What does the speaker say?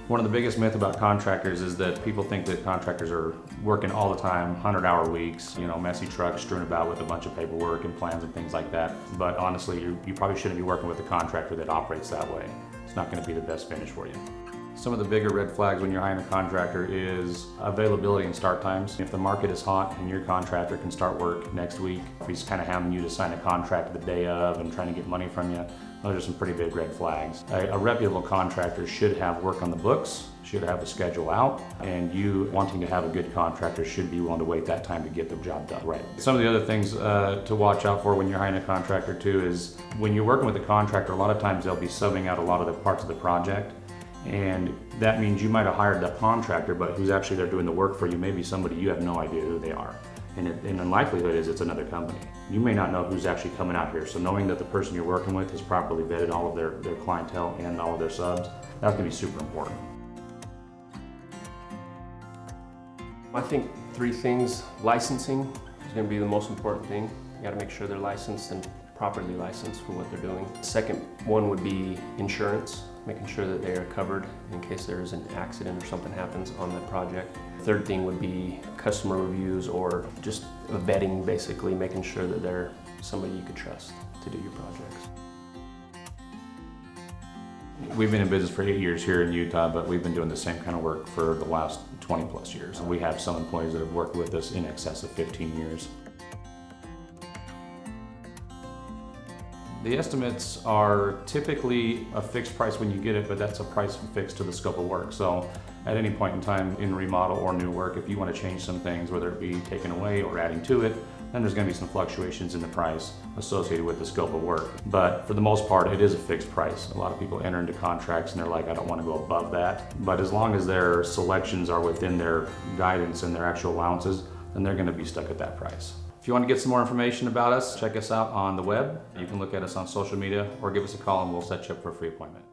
One of the biggest myths about contractors is that people think that contractors are working all the time, 100-hour weeks, messy trucks strewn about with a bunch of paperwork and plans and things like that. But honestly, you probably shouldn't be working with a contractor that operates that way. It's not going to be the best finish for you. Some of the bigger red flags when you're hiring a contractor is availability and start times. If the market is hot and your contractor can start work next week, if he's kind of hounding you to sign a contract the day of and trying to get money from you, those are some pretty big red flags. A reputable contractor should have work on the books, should have a schedule out, and you wanting to have a good contractor should be willing to wait that time to get the job done right. Some of the other things to watch out for when you're hiring a contractor too is when you're working with a contractor, a lot of times they'll be subbing out a lot of the parts of the project. And that means you might have hired the contractor, but who's actually there doing the work for you may be somebody you have no idea who they are. And the likelihood is it's another company. You may not know who's actually coming out here. So knowing that the person you're working with has properly vetted all of their clientele and all of their subs, that's gonna be super important. I think three things. Licensing is gonna be the most important thing. You gotta make sure they're licensed and properly licensed for what they're doing. Second one would be insurance, making sure that they are covered in case there is an accident or something happens on that project. Third thing would be customer reviews or just vetting, basically making sure that they're somebody you could trust to do your projects. We've been in business for 8 years here in Utah, but we've been doing the same kind of work for the last 20 plus years. We have some employees that have worked with us in excess of 15 years. The estimates are typically a fixed price when you get it, but that's a price fixed to the scope of work. So at any point in time in remodel or new work, if you want to change some things, whether it be taken away or adding to it, then there's going to be some fluctuations in the price associated with the scope of work. But for the most part, it is a fixed price. A lot of people enter into contracts and they're like, I don't want to go above that. But as long as their selections are within their guidance and their actual allowances, then they're going to be stuck at that price. If you want to get some more information about us, check us out on the web. You can look at us on social media or give us a call and we'll set you up for a free appointment.